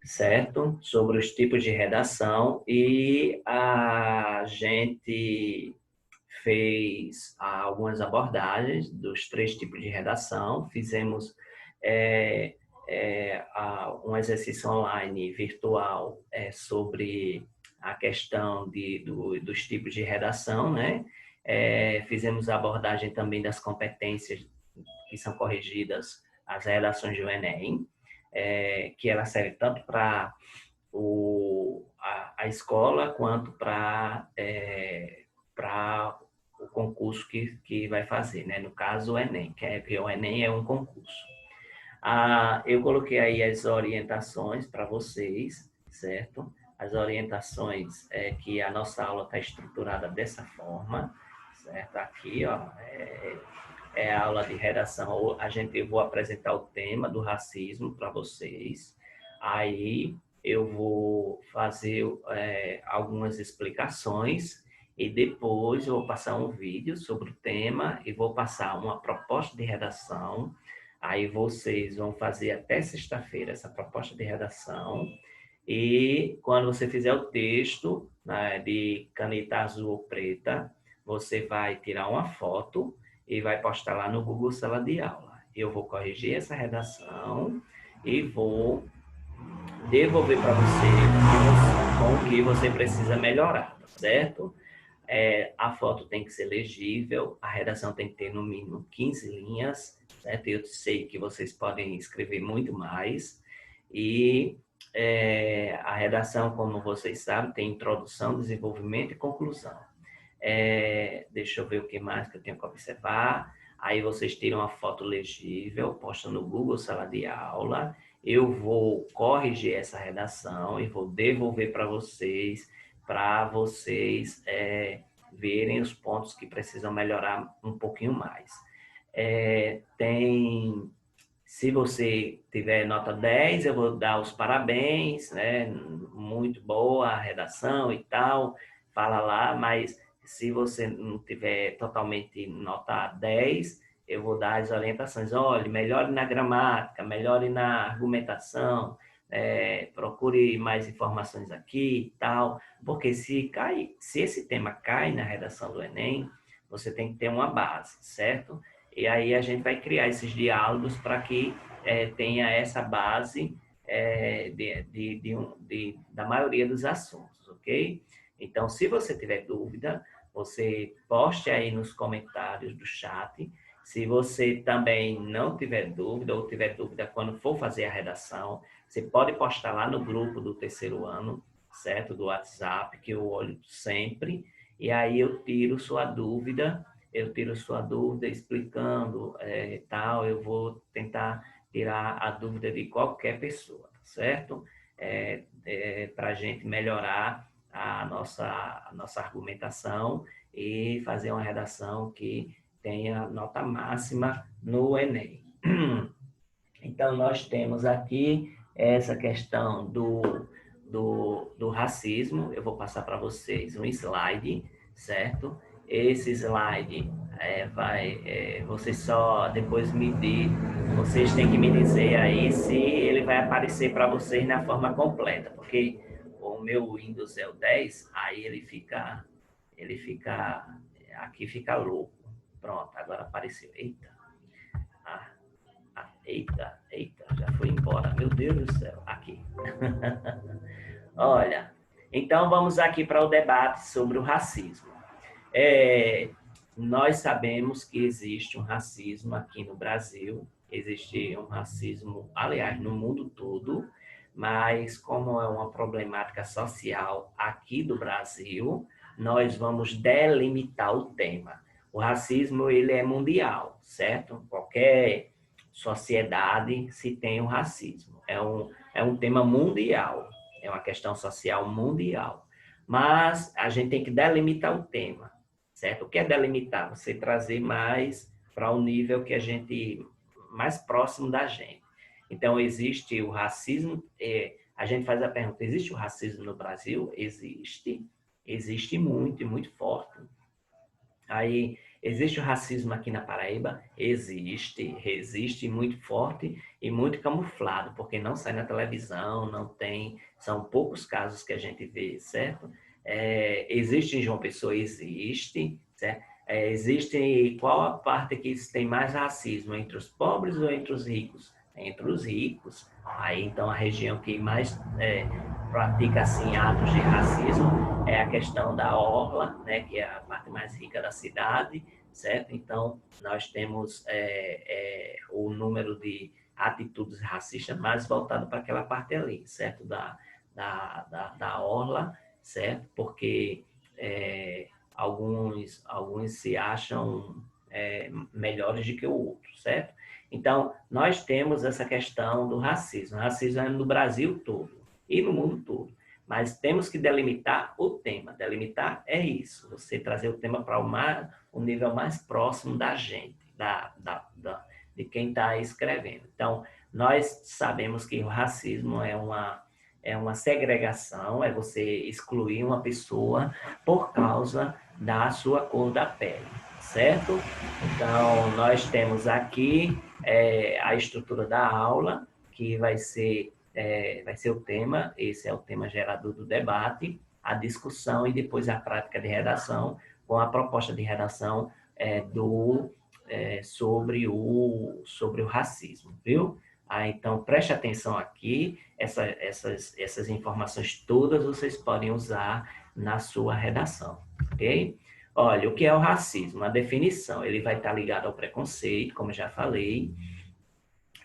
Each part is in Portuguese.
certo? Sobre os tipos de redação e a gente fez algumas abordagens dos três tipos de redação, fizemos é, um exercício online virtual sobre a questão dos tipos de redação, né? Fizemos a abordagem também das competências que são corrigidas as redações do Enem, que ela serve tanto para a escola quanto para o concurso que vai fazer, né? No caso, o Enem, que o Enem é um concurso. Eu coloquei aí as orientações para vocês, certo? As orientações que a nossa aula está estruturada dessa forma, certo? Aqui, ó, é a aula de redação. Eu vou apresentar o tema do racismo para vocês. Aí eu vou fazer algumas explicações e depois eu vou passar um vídeo sobre o tema e vou passar uma proposta de redação. Aí vocês vão fazer até sexta-feira essa proposta de redação. E quando você fizer o texto, né, de caneta azul ou preta, você vai tirar uma foto e vai postar lá no Google Sala de Aula. Eu vou corrigir essa redação e vou devolver para você com o que você precisa melhorar, tá certo? A foto tem que ser legível, a redação tem que ter no mínimo 15 linhas, certo? Eu sei que vocês podem escrever muito mais. E a redação, como vocês sabem, tem introdução, desenvolvimento e conclusão. Deixa eu ver o que mais que eu tenho que observar. Aí vocês tiram uma foto legível, postam no Google Sala de Aula. Eu vou corrigir essa redação e vou devolver para vocês verem os pontos que precisam melhorar um pouquinho mais. Se você tiver nota 10, eu vou dar os parabéns, né? Muito boa a redação e tal, fala lá, mas se você não tiver totalmente nota 10, eu vou dar as orientações. Olha, melhore na gramática, melhore na argumentação, procure mais informações aqui e tal, porque se esse tema cai na redação do Enem, você tem que ter uma base, certo? E aí a gente vai criar esses diálogos para que tenha essa base da maioria dos assuntos, ok? Então, se você tiver dúvida, você poste aí nos comentários do chat. Se você também não tiver dúvida ou tiver dúvida quando for fazer a redação, você pode postar lá no grupo do terceiro ano, certo? Do WhatsApp, que eu olho sempre, e aí eu tiro sua dúvida explicando tal, eu vou tentar tirar a dúvida de qualquer pessoa, tá certo? Para a gente melhorar a nossa argumentação e fazer uma redação que tenha nota máxima no Enem. Então, nós temos aqui essa questão do racismo. Eu vou passar para vocês um slide, certo? Esse slide vocês só depois vocês têm que me dizer aí se ele vai aparecer para vocês na forma completa, porque o meu Windows é o 10, aí aqui fica louco. Pronto, agora apareceu. Eita. Ah, eita, já foi embora. Meu Deus do céu. Aqui. Olha, então vamos aqui para o debate sobre o racismo. Nós sabemos que existe um racismo aqui no Brasil, existe um racismo, aliás, no mundo todo, mas como é uma problemática social aqui do Brasil, nós vamos delimitar o tema. O racismo, ele é mundial, certo? Qualquer sociedade se tem o racismo. É um tema mundial, é uma questão social mundial. Mas a gente tem que delimitar o tema, certo? O que é delimitar? Você trazer mais para o nível que a gente, mais próximo da gente. Então, existe o racismo, a gente faz a pergunta, existe o racismo no Brasil? Existe muito e muito forte. Aí Existe o racismo aqui na Paraíba? Existe muito forte e muito camuflado, porque não sai na televisão, não tem, são poucos casos que a gente vê, certo? Existe em João Pessoa? Existe, certo? Existe, qual a parte que tem mais racismo, entre os pobres ou entre os ricos? Entre os ricos. Aí, então, a região que mais pratica, assim, atos de racismo é a questão da orla, né, que é a parte mais rica da cidade, certo? Então, nós temos o número de atitudes racistas mais voltado para aquela parte ali, certo? Da orla, certo? Porque alguns se acham melhores do que o outro, certo? Então, nós temos essa questão do racismo. O racismo é no Brasil todo e no mundo todo. Mas temos que delimitar o tema. Delimitar é isso, você trazer o tema para o nível mais próximo da gente, de quem está escrevendo. Então, nós sabemos que o racismo é uma segregação, é você excluir uma pessoa por causa da sua cor da pele, certo? Então, nós temos aqui a estrutura da aula, que vai ser o tema, esse é o tema gerador do debate, a discussão e depois a prática de redação, com a proposta de redação sobre o racismo, viu? Então, preste atenção aqui, essas informações todas vocês podem usar na sua redação, ok? Olha, o que é o racismo? A definição, ele vai estar ligado ao preconceito, como eu já falei.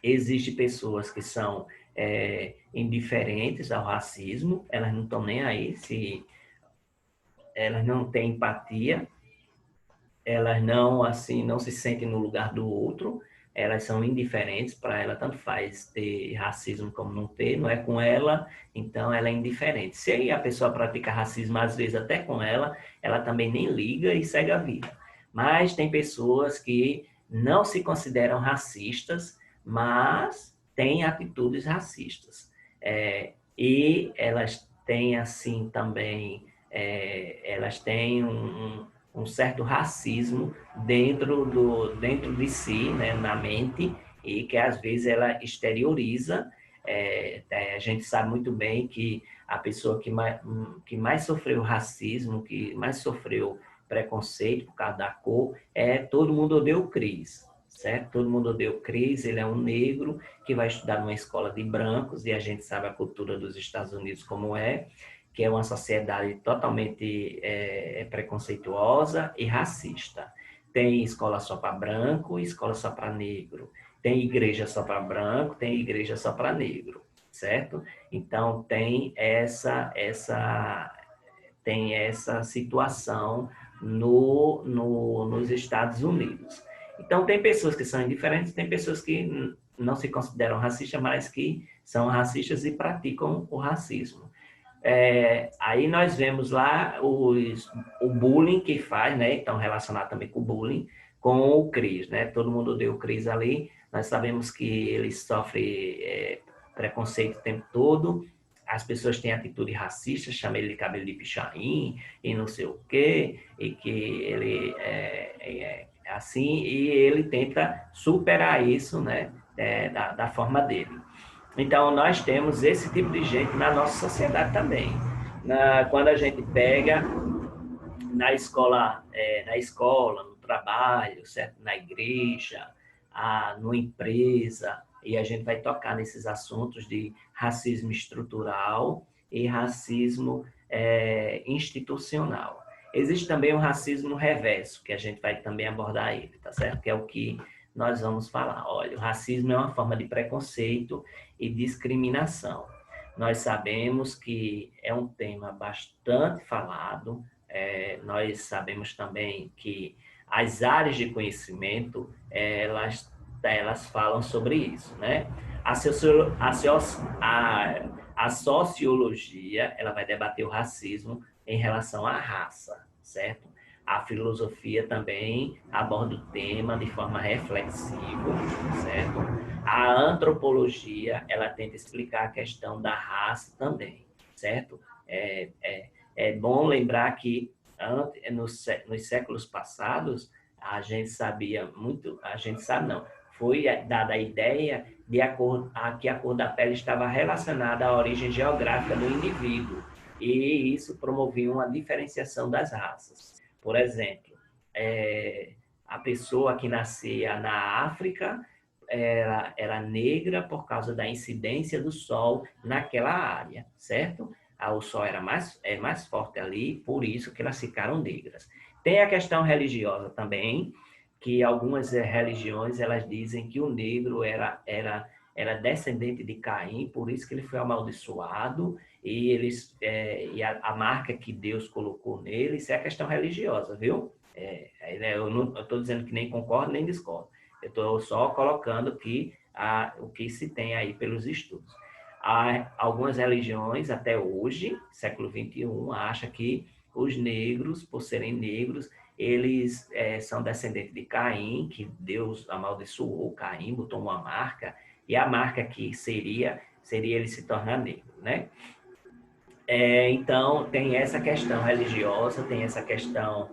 Existem pessoas que são indiferentes ao racismo, elas não estão nem aí, elas não têm empatia, elas não, assim, não se sentem no lugar do outro, elas são indiferentes, para ela tanto faz ter racismo como não ter, não é com ela, então ela é indiferente. Se aí a pessoa pratica racismo, às vezes até com ela também nem liga e segue a vida. Mas tem pessoas que não se consideram racistas, mas têm atitudes racistas. E elas têm, assim, também, elas têm um certo racismo dentro de si, né, na mente, e que às vezes ela exterioriza. A gente sabe muito bem que a pessoa que mais sofreu racismo, que mais sofreu preconceito por causa da cor, Todo Mundo Odeia o Chris, certo? Todo Mundo Odeia o Chris, ele é um negro que vai estudar numa escola de brancos, e a gente sabe a cultura dos Estados Unidos como que é uma sociedade totalmente preconceituosa e racista. Tem escola só para branco e escola só para negro. Tem igreja só para branco, tem igreja só para negro, certo? Então, tem essa situação nos Estados Unidos. Então, tem pessoas que são indiferentes, tem pessoas que não se consideram racistas, mas que são racistas e praticam o racismo. Aí nós vemos lá o bullying que faz, né? Então, relacionado também com o bullying, com o Cris, né? Todo mundo odeia o Cris ali. Nós sabemos que ele sofre preconceito o tempo todo. As pessoas têm atitude racista, chamam ele de cabelo de pichain e não sei o quê, e que ele é assim, e ele tenta superar isso, né? Da forma dele. Então, nós temos esse tipo de gente na nossa sociedade também. Quando a gente pega na escola, no trabalho, certo? Na igreja, numa empresa, e a gente vai tocar nesses assuntos de racismo estrutural e racismo institucional. Existe também o racismo reverso, que a gente vai também abordar ele, tá certo? Que é o que nós vamos falar. Olha, o racismo é uma forma de preconceito e discriminação. Nós sabemos que é um tema bastante falado, nós sabemos também que as áreas de conhecimento, elas falam sobre isso, né? A sociologia, ela vai debater o racismo em relação à raça, certo? A filosofia também aborda o tema de forma reflexiva, certo? A antropologia, ela tenta explicar a questão da raça também, certo? É bom lembrar que nos séculos passados, a gente sabia muito, a gente sabe não, foi dada a ideia de que a cor da pele estava relacionada à origem geográfica do indivíduo, e isso promovia uma diferenciação das raças. Por exemplo, a pessoa que nascia na África era negra por causa da incidência do sol naquela área, certo? O sol era mais forte ali, por isso que elas ficaram negras. Tem a questão religiosa também, que algumas religiões elas dizem que o negro era descendente de Caim, por isso que ele foi amaldiçoado, e e a marca que Deus colocou nele, isso é a questão religiosa, viu? Eu não estou dizendo que nem concordo nem discordo. Eu estou só colocando o que se tem aí pelos estudos. Há algumas religiões, até hoje, século XXI, acham que os negros, por serem negros, eles são descendentes de Caim, que Deus amaldiçoou Caim, botou uma marca, e a marca que seria ele se tornar negro, né? Então, tem essa questão religiosa, tem essa questão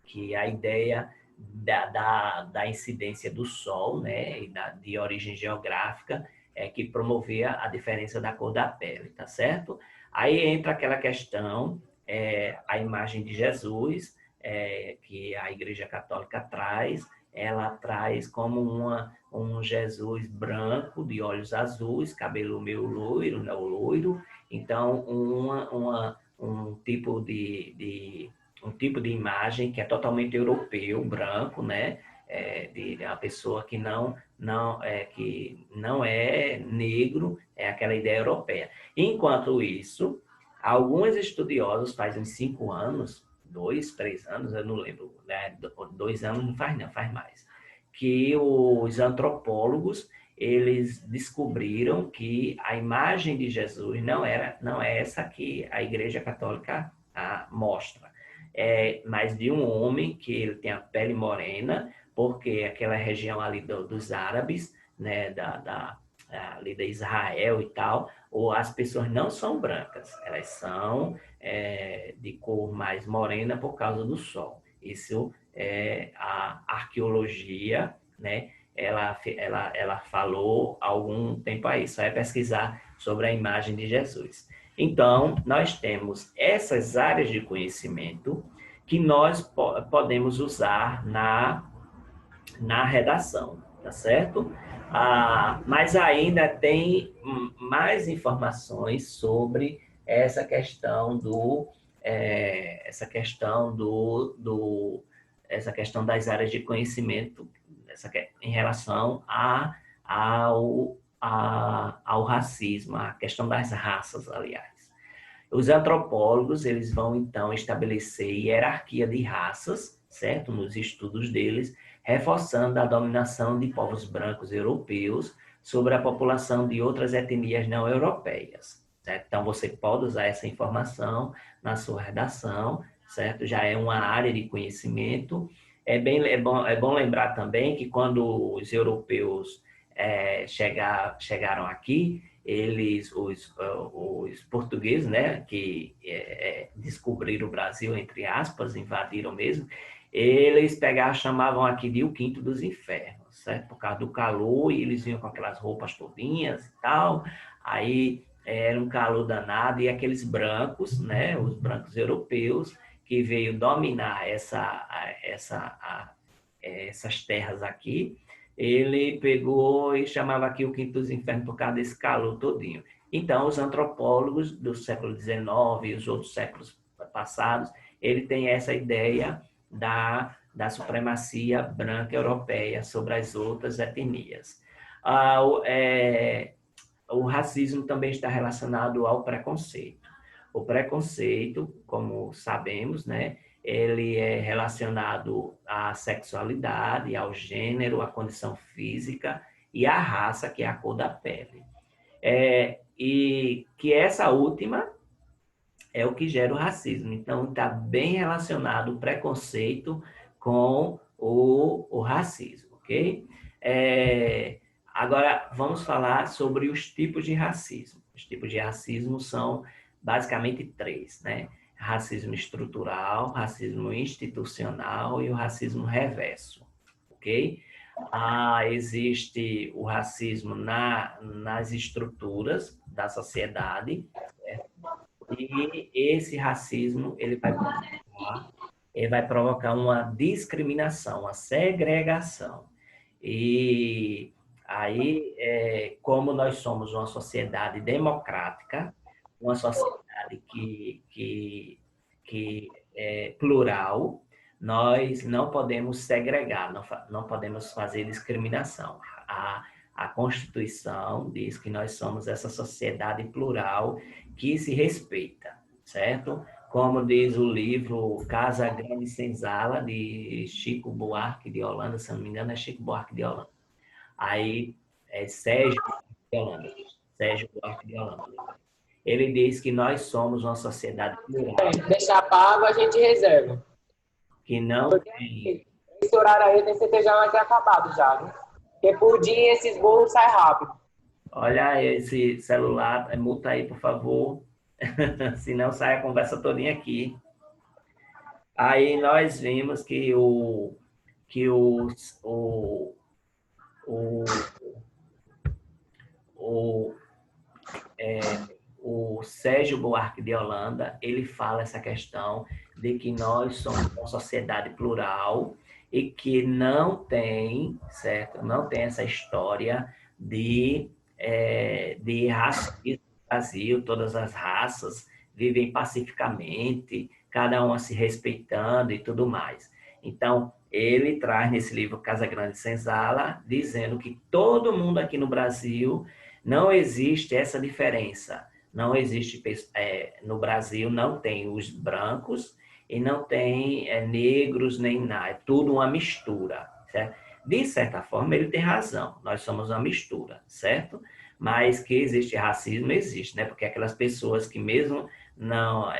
que a ideia da incidência do Sol, né, e de origem geográfica, que promovia a diferença da cor da pele, tá certo? Aí entra aquela questão, a imagem de Jesus, que a Igreja Católica traz, ela traz como um Jesus branco, de olhos azuis, cabelo meio loiro, né, o loiro. Então, um tipo de imagem que é totalmente europeu, branco, né? De uma pessoa que que não é negro, é aquela ideia europeia. Enquanto isso, alguns estudiosos, faz uns 5 anos, 2, 3 anos, eu não lembro, né? 2 anos não faz não, faz mais, que os antropólogos eles descobriram que a imagem de Jesus não é essa que a Igreja Católica mostra, mas de um homem que ele tem a pele morena, porque aquela região ali dos árabes, né, ali da Israel e tal, ou as pessoas não são brancas, elas são de cor mais morena por causa do sol. Isso é a arqueologia, né? Ela falou há algum tempo aí, só é pesquisar sobre a imagem de Jesus. Então, nós temos essas áreas de conhecimento que nós podemos usar na redação, tá certo? Mas ainda tem mais informações sobre essa questão essa questão das áreas de conhecimento em relação ao racismo, a questão das raças, aliás. Os antropólogos, eles vão, então, estabelecer hierarquia de raças, certo? Nos estudos deles, reforçando a dominação de povos brancos europeus sobre a população de outras etnias não europeias, certo? Então, você pode usar essa informação na sua redação, certo? Já é uma área de conhecimento. É bom lembrar também que quando os europeus chegaram aqui, os portugueses, né, que descobriram o Brasil, entre aspas, invadiram mesmo, eles chamavam aqui de o quinto dos infernos, certo? Por causa do calor, e eles vinham com aquelas roupas todinhas e tal, aí era um calor danado, e aqueles brancos, né, os brancos europeus, que veio dominar essas terras aqui, ele pegou e chamava aqui o quinto dos infernos por causa desse calor todinho. Então, os antropólogos do século XIX e os outros séculos passados, ele tem essa ideia da supremacia branca europeia sobre as outras etnias. O racismo também está relacionado ao preconceito. O preconceito, como sabemos, né, ele é relacionado à sexualidade, ao gênero, à condição física e à raça, que é a cor da pele. E que essa última é o que gera o racismo. Então, está bem relacionado o preconceito com o racismo, ok? Agora, vamos falar sobre os tipos de racismo. Os tipos de racismo são basicamente 3, né? racismo estrutural, racismo institucional e o racismo reverso, ok? Existe o racismo nas estruturas da sociedade, certo? E esse racismo ele vai provocar uma discriminação, uma segregação. E aí, como nós somos uma sociedade democrática, uma sociedade que é plural, nós não podemos segregar, não podemos fazer discriminação. A Constituição diz que nós somos essa sociedade plural que se respeita, certo? Como diz o livro Casa Grande e Senzala, de Chico Buarque de Holanda, se não me engano, é Chico Buarque de Holanda. Aí, Sérgio de Holanda. Sérgio Buarque de Holanda. Ele diz que nós somos uma sociedade plural, Deixar pago, a gente reserva. que não Porque tem... esse horário aí, tem certeza já vai ter acabado já, né? Porque por dia esses bolos saem rápido. Olha esse celular, multa aí, por favor. Senão sai a conversa todinha aqui. Aí nós vimos que o, o, o, o Sérgio Buarque de Holanda, ele fala essa questão de que nós somos uma sociedade plural e que não tem, certo? Não tem essa história de racismo no Brasil, todas as raças vivem pacificamente, cada uma se respeitando e tudo mais. Então, ele traz nesse livro Casa Grande Senzala, dizendo que todo mundo aqui no Brasil não existe essa diferença. Não existe, no Brasil não tem os brancos e não tem negros nem nada. É tudo uma mistura, certo? De certa forma, ele tem razão. Nós somos uma mistura, certo? Mas que existe racismo, existe, né? Porque aquelas pessoas que mesmo não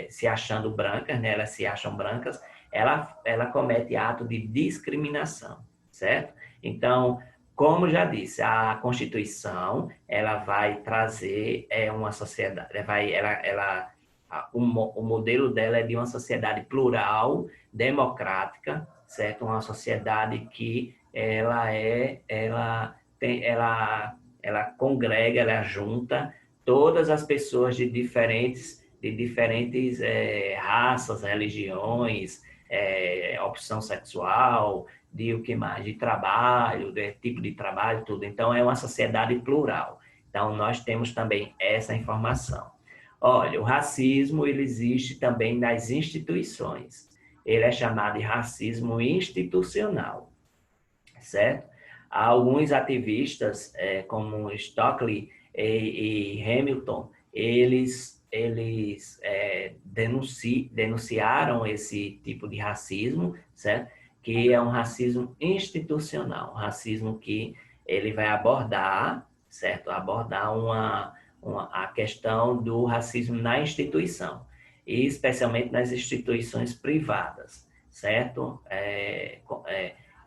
se achando brancas, né? Elas se acham brancas, ela comete ato de discriminação, certo? Então, como já disse, a Constituição ela vai trazer uma sociedade, o modelo dela é de uma sociedade plural, democrática, certo? Uma sociedade que ela congrega, ela junta todas as pessoas de diferentes raças, religiões, opção sexual, de o que mais, de trabalho, de tipo de trabalho, tudo. Então, é uma sociedade plural. Então, nós temos também essa informação. Olha, o racismo, ele existe também nas instituições. Ele é chamado de racismo institucional, certo? Há alguns ativistas, como Stockley e Hamilton, eles denunciaram esse tipo de racismo, certo? Que é um racismo institucional, um racismo que ele vai abordar, certo? Abordar a questão do racismo na instituição, e especialmente nas instituições privadas, certo?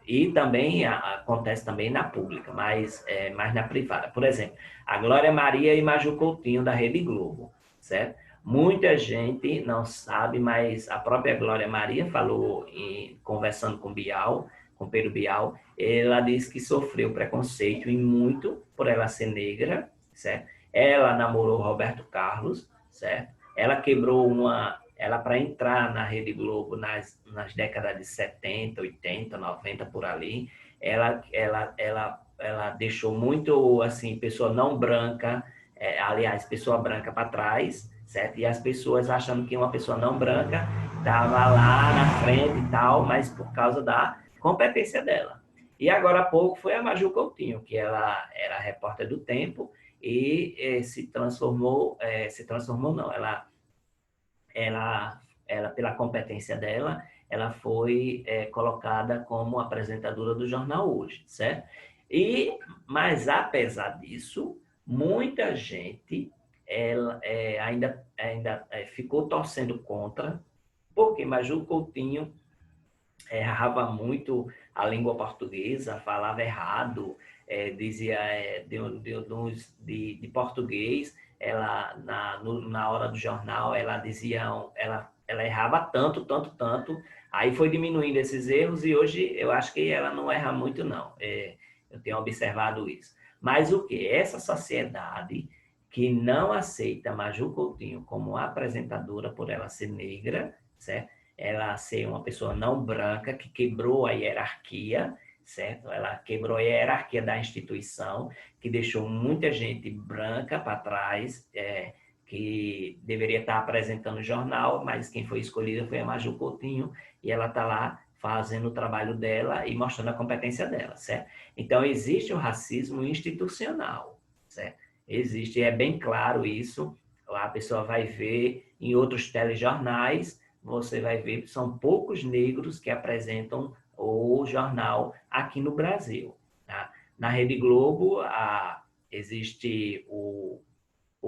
E também acontece também na pública, mas mais na privada. Por exemplo, a Glória Maria e Maju Coutinho, da Rede Globo, certo? Muita gente não sabe, mas a própria Glória Maria falou, conversando com Pedro Bial, ela disse que sofreu preconceito e muito por ela ser negra, certo? Ela namorou Roberto Carlos, certo? Ela quebrou ela, para entrar na Rede Globo nas décadas de 70, 80, 90, por ali, ela deixou muito, assim, pessoa não branca, aliás, pessoa branca para trás, certo? E as pessoas achando que uma pessoa não branca estava lá na frente e tal, mas por causa da competência dela. E agora há pouco foi a Maju Coutinho, que ela era repórter do Tempo e se transformou não, ela, pela competência dela, ela foi colocada como apresentadora do Jornal Hoje, certo? Mas, apesar disso, muita gente ainda ficou torcendo contra, porque Maju Coutinho errava muito a língua portuguesa, falava errado, dizia de português, ela na hora do jornal, ela dizia, ela errava tanto, tanto, tanto, aí foi diminuindo esses erros e hoje eu acho que ela não erra muito, não. Eu tenho observado isso. Mas o que? Essa sociedade que não aceita Maju Coutinho como apresentadora por ela ser negra, certo? Ela ser uma pessoa não branca, que quebrou a hierarquia, certo? Ela quebrou a hierarquia da instituição, que deixou muita gente branca para trás, que deveria estar apresentando o jornal, mas quem foi escolhida foi a Maju Coutinho, e ela está lá fazendo o trabalho dela e mostrando a competência dela, certo? Então, existe o racismo institucional, certo? Existe, é bem claro isso, a pessoa vai ver em outros telejornais, você vai ver que são poucos negros que apresentam o jornal aqui no Brasil. Tá? Na Rede Globo, existe o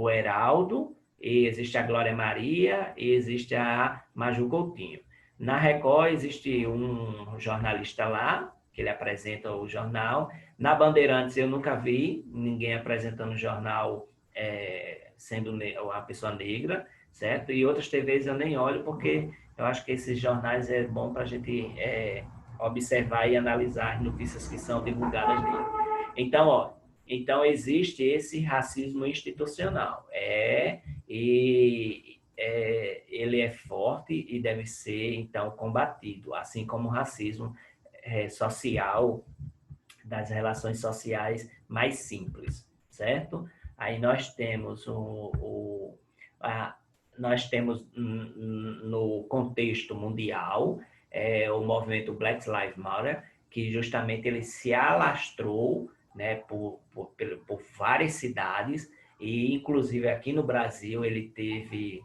Heraldo, e existe a Glória Maria e existe a Maju Coutinho. Na Record existe um jornalista lá, que ele apresenta o jornal. Na Bandeirantes eu nunca vi ninguém apresentando o jornal sendo uma pessoa negra, certo? E outras TVs eu nem olho, porque eu acho que esses jornais é bom para a gente observar e analisar as notícias que são divulgadas nele. Então, então existe esse racismo institucional. Ele é forte e deve ser, então, combatido, assim como o racismo social, das relações sociais mais simples, certo? Aí nós temos nós temos no contexto mundial o movimento Black Lives Matter, que justamente ele se alastrou, né, por várias cidades, e inclusive aqui no Brasil ele teve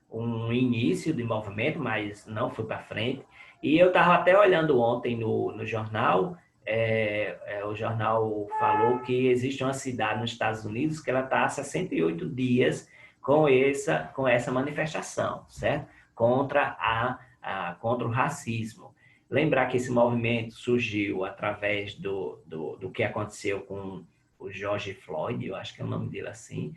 um início de movimento, mas não foi para frente. E eu estava até olhando ontem no jornal, o jornal falou que existe uma cidade nos Estados Unidos que ela está há 68 dias com essa manifestação, certo? Contra o racismo. Lembrar que esse movimento surgiu através do que aconteceu com o George Floyd, eu acho que é o nome dele assim,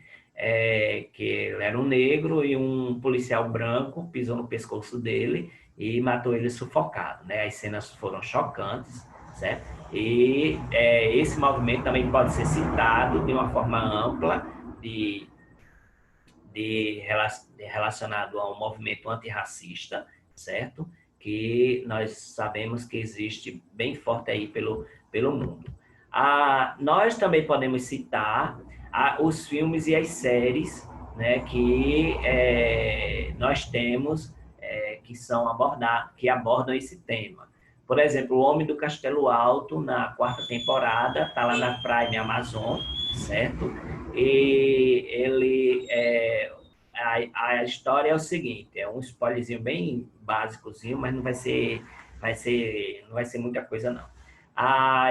que ele era um negro e um policial branco pisou no pescoço dele e matou ele sufocado, né? As cenas foram chocantes, certo? E esse movimento também pode ser citado de uma forma ampla relacionado ao movimento antirracista, certo? Que nós sabemos que existe bem forte aí pelo mundo. Nós também podemos citar os filmes e as séries, né, que nós temos que abordam esse tema. Por exemplo, O Homem do Castelo Alto, na 4ª temporada, está lá na Prime Amazon, certo? E a história é o seguinte, é um spoilerzinho bem básicozinho, mas não vai ser muita coisa, não.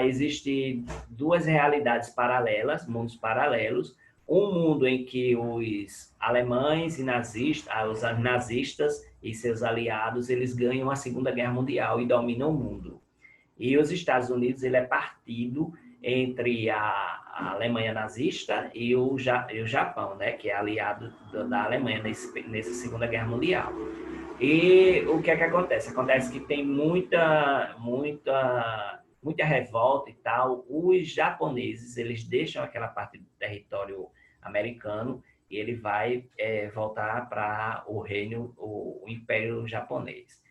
Existe duas realidades paralelas, mundos paralelos. Um mundo em que os alemães e os nazistas e seus aliados, eles ganham a Segunda Guerra Mundial e dominam o mundo. E os Estados Unidos, ele é partido entre a Alemanha nazista e o Japão, né, que é aliado da Alemanha nessa Segunda Guerra Mundial. E o que é que acontece? Acontece que tem muita revolta e tal. Os japoneses, eles deixam aquela parte do território americano e ele vai voltar para o Império Japonês.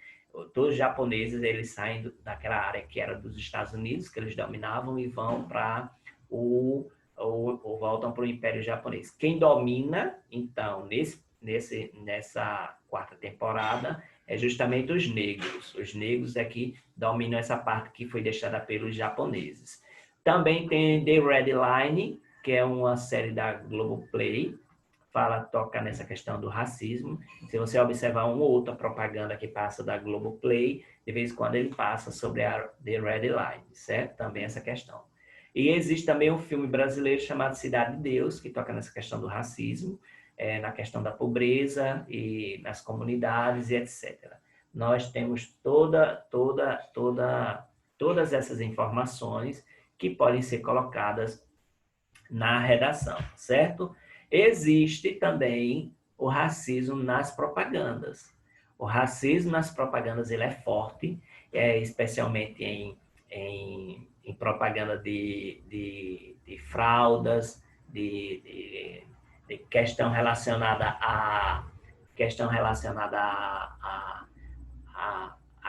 Todos os japoneses, eles saem daquela área que era dos Estados Unidos, que eles dominavam, e vão para voltam para o Império Japonês. Quem domina, então, nessa 4ª temporada, é justamente os negros. Os negros é que dominam essa parte que foi deixada pelos japoneses. Também tem The Red Line, que é uma série da Globoplay, toca nessa questão do racismo. Se você observar uma ou outra propaganda que passa da Globoplay, de vez em quando ele passa sobre a The Red Line, certo? Também essa questão. E existe também um filme brasileiro chamado Cidade de Deus, que toca nessa questão do racismo, na questão da pobreza e nas comunidades e etc. Nós temos todas essas informações que podem ser colocadas na redação, certo? Existe também o racismo nas propagandas. O racismo nas propagandas ele é forte, especialmente em propaganda de fraldas, de questão relacionada a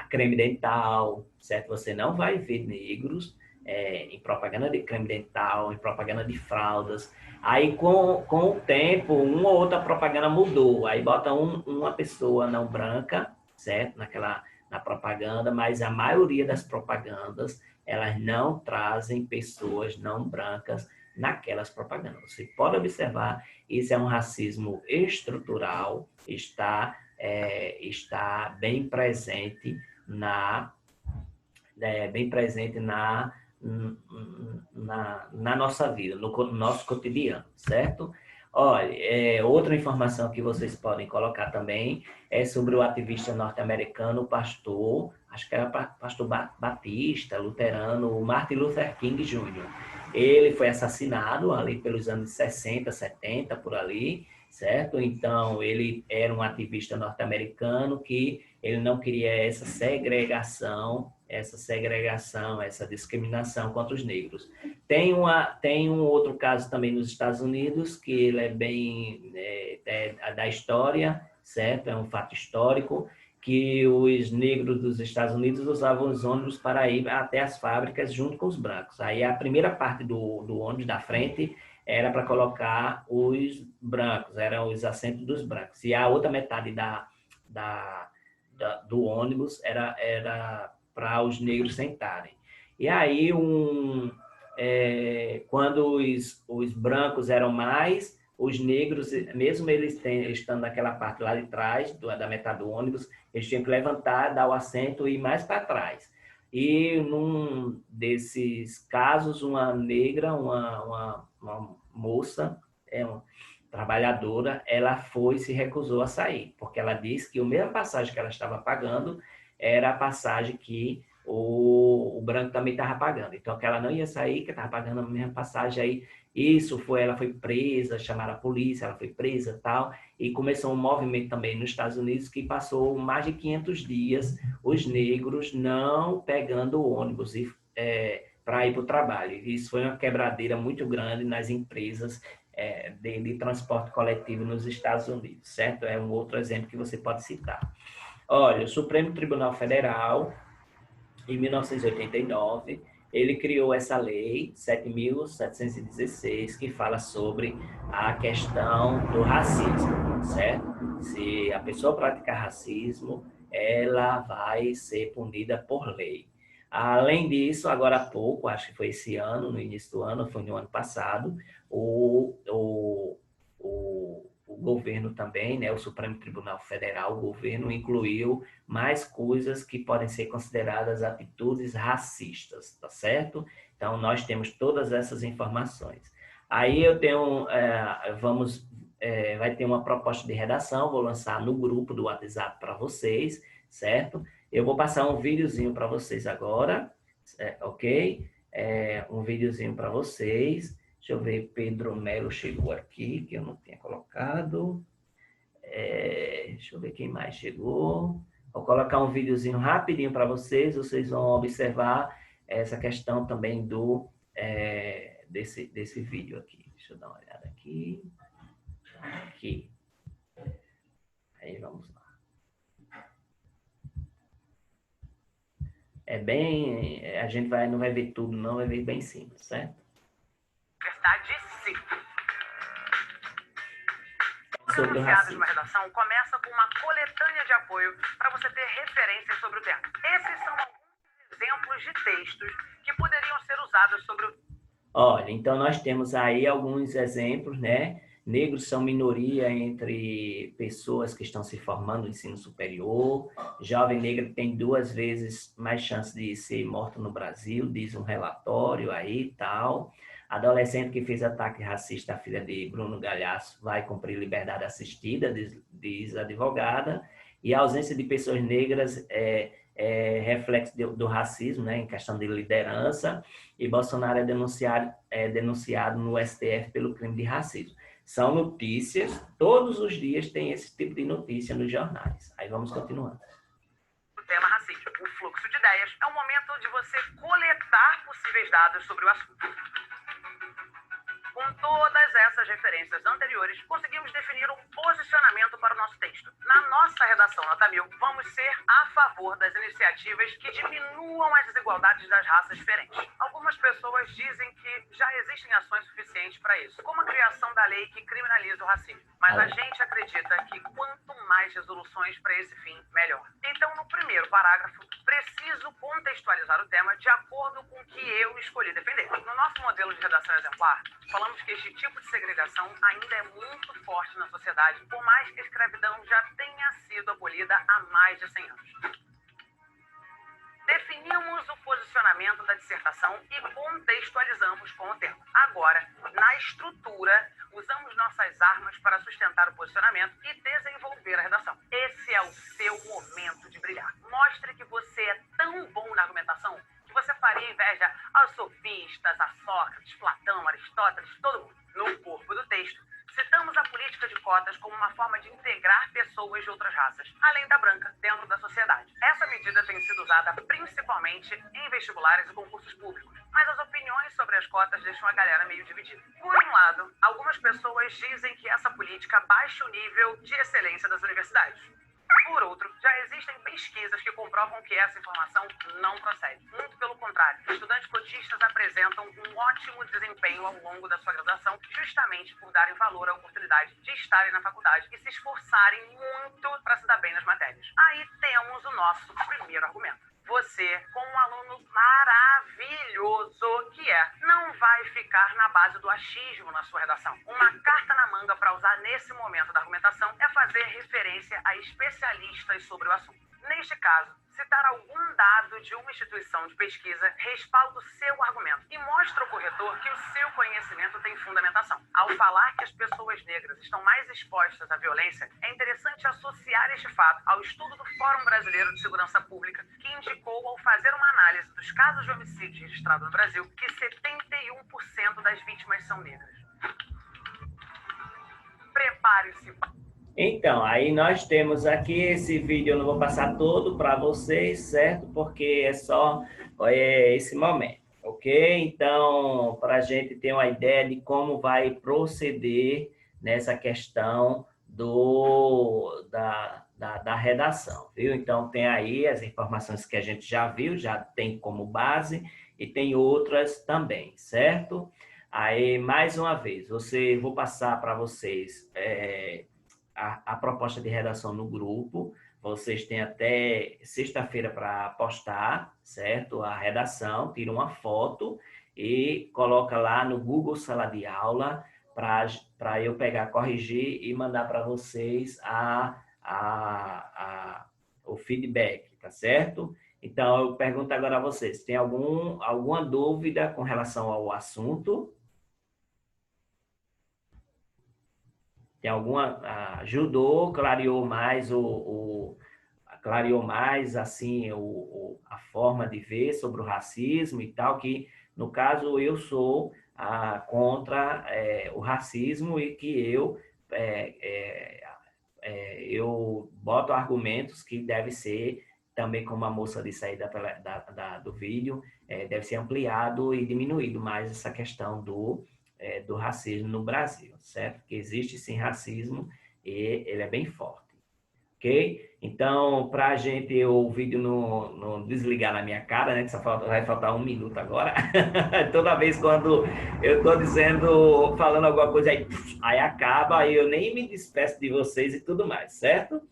creme dental, certo? Você não vai ver negros em propaganda de creme dental, em propaganda de fraldas. Aí, com o tempo, uma ou outra propaganda mudou. Aí bota uma pessoa não branca, certo? Na propaganda, mas a maioria das propagandas, elas não trazem pessoas não brancas naquelas propagandas. Você pode observar, isso é um racismo estrutural, está bem presente na nossa vida, no nosso cotidiano, certo? Olha, outra informação que vocês podem colocar também é sobre o ativista norte-americano, pastor, acho que era pastor batista, luterano, Martin Luther King Jr. Ele foi assassinado ali pelos anos 60, 70, por ali, certo? Então, ele era um ativista norte-americano que ele não queria essa segregação, essa discriminação contra os negros. Tem um outro caso também nos Estados Unidos, que ele é bem da história, certo? É um fato histórico, que os negros dos Estados Unidos usavam os ônibus para ir até as fábricas junto com os brancos. Aí a primeira parte do ônibus da frente era para colocar os brancos, eram os assentos dos brancos. E a outra metade do ônibus era para os negros sentarem. E aí, quando os brancos eram mais, os negros, mesmo eles estando naquela parte lá de trás, da metade do ônibus, eles tinham que levantar, dar o assento e ir mais para trás. E num desses casos, uma negra, uma moça, uma trabalhadora, ela se recusou a sair, porque ela disse que a mesma passagem que ela estava pagando era a passagem que o branco também estava pagando. Então, que ela não ia sair, que estava pagando a mesma passagem. Aí, ela foi presa, chamaram a polícia, ela foi presa e tal, e começou um movimento também nos Estados Unidos que passou mais de 500 dias os negros não pegando o ônibus para ir para o trabalho. Isso foi uma quebradeira muito grande nas empresas de transporte coletivo nos Estados Unidos, certo? É um outro exemplo que você pode citar. Olha, o Supremo Tribunal Federal, em 1989, ele criou essa lei 7.716, que fala sobre a questão do racismo, certo? Se a pessoa praticar racismo, ela vai ser punida por lei. Além disso, agora há pouco, acho que foi esse ano, no início do ano, foi no ano passado, o governo também, né, o Supremo Tribunal Federal, o governo incluiu mais coisas que podem ser consideradas atitudes racistas, tá certo? Então, nós temos todas essas informações. Aí eu tenho, vai ter uma proposta de redação, vou lançar no grupo do WhatsApp para vocês, certo? Eu vou passar um videozinho para vocês agora, ok? Um videozinho para vocês. Deixa eu ver, Pedro Melo chegou aqui, que eu não tinha colocado. Deixa eu ver quem mais chegou. Vou colocar um videozinho rapidinho para vocês vão observar essa questão também desse vídeo aqui. Deixa eu dar uma olhada aqui. Aqui. Aí, vamos lá. A gente não vai ver tudo, não, vai ver bem simples, certo? Verdade, sim. Os anunciados de uma redação começa com uma coletânea de apoio para você ter referências sobre o tema. Esses são alguns exemplos de textos que poderiam ser usados sobre o... Olha, então nós temos aí alguns exemplos, né? Negros são minoria entre pessoas que estão se formando no ensino superior. Jovem negro tem 2 vezes mais chance de ser morto no Brasil, diz um relatório aí e tal. Adolescente que fez ataque racista à filha de Bruno Galhaço vai cumprir liberdade assistida, diz a advogada. E a ausência de pessoas negras reflexo do racismo, né, em questão de liderança, e Bolsonaro é denunciado no STF pelo crime de racismo. São notícias, todos os dias tem esse tipo de notícia nos jornais. Aí vamos continuando. O tema racismo, o fluxo de ideias, é um momento de você coletar possíveis dados sobre o assunto. Com todas essas referências anteriores, conseguimos definir um posicionamento para o nosso texto. Na nossa redação Nota 1000, vamos ser a favor das iniciativas que diminuam as desigualdades das raças diferentes. Algumas pessoas dizem que já existem ações suficientes para isso, como a criação da lei que criminaliza o racismo. Mas a gente acredita que quanto mais resoluções para esse fim, melhor. Então, no primeiro parágrafo, preciso contextualizar o tema de acordo com o que eu escolhi defender. No nosso modelo de redação exemplar, falamos que este tipo de segregação ainda é muito forte na sociedade, por mais que a escravidão já tenha sido abolida há mais de 100 anos. Definimos o posicionamento da dissertação e contextualizamos com o tema. Agora, na estrutura, usamos nossas armas para sustentar o posicionamento e desenvolver a redação. Esse é o seu momento de brilhar. Mostre que você é tão bom na argumentação que você faria inveja aos sofistas, a Sócrates, Platão, Aristóteles, todo mundo. No corpo do texto, citamos a política de cotas como uma forma de integrar pessoas de outras raças, além da branca, dentro da sociedade. Essa medida tem sido usada principalmente em vestibulares e concursos públicos, mas as opiniões sobre as cotas deixam a galera meio dividida. Por um lado, algumas pessoas dizem que essa política baixa o nível de excelência das universidades. Por outro, já existem pesquisas que comprovam que essa informação não procede. Muito pelo contrário, estudantes cotistas apresentam um ótimo desempenho ao longo da sua graduação, justamente por darem valor à oportunidade de estarem na faculdade e se esforçarem muito para se dar bem nas matérias. Aí temos o nosso primeiro argumento. Você, como um aluno maravilhoso que não vai ficar na base do achismo na sua redação. Uma carta na manga para usar nesse momento da argumentação é fazer referência a especialistas sobre o assunto. Neste caso, citar algum dado de uma instituição de pesquisa respalda o seu argumento e mostra ao corretor que o seu conhecimento tem fundamentação. Ao falar que as pessoas negras estão mais expostas à violência, é interessante associar este fato ao estudo do Fórum Brasileiro de Segurança Pública, que indicou, ao fazer uma análise dos casos de homicídio registrados no Brasil, que 71% das vítimas são negras. Prepare-se. Então, aí nós temos aqui esse vídeo, eu não vou passar todo para vocês, certo? Porque é só esse momento, ok? Então, para a gente ter uma ideia de como vai proceder nessa questão da redação, viu? Então, tem aí as informações que a gente já viu, já tem como base, e tem outras também, certo? Aí, mais uma vez, vou passar para vocês... A proposta de redação no grupo, vocês têm até sexta-feira para postar, certo? A redação, tira uma foto e coloca lá no Google Sala de Aula para eu pegar, corrigir e mandar para vocês o feedback, tá certo? Então, eu pergunto agora a vocês, tem alguma dúvida com relação ao assunto? Tem alguma... ajudou, clareou mais assim a forma de ver sobre o racismo e tal, que no caso eu sou contra o racismo e que eu boto argumentos que deve ser também, como a moça disse aí do vídeo, deve ser ampliado e diminuído mais essa questão do racismo no Brasil, certo? Que existe sim racismo e ele é bem forte, ok? Então, para a gente o vídeo não desligar na minha cara, né? Que só vai faltar 1 minuto agora. Toda vez quando eu estou falando alguma coisa, aí acaba, aí eu nem me despeço de vocês e tudo mais, certo?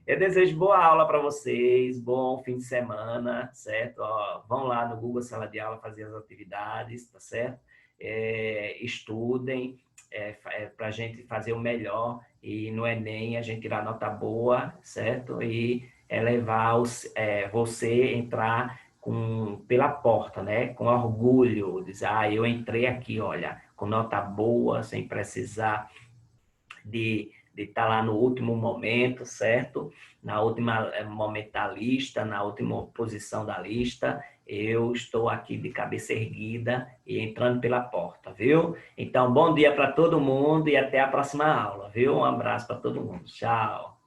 Eu desejo boa aula para vocês, bom fim de semana, certo? Vão lá no Google Sala de Aula fazer as atividades, tá certo? Estudem para a gente fazer o melhor e no Enem a gente tirar nota boa, certo? E levar você entrar pela porta, né? Com orgulho, dizer, eu entrei aqui, olha, com nota boa, sem precisar de estar lá no último momento, certo? Na última momento da lista, na última posição da lista, eu estou aqui de cabeça erguida e entrando pela porta, viu? Então, bom dia para todo mundo e até a próxima aula, viu? Um abraço para todo mundo. Tchau.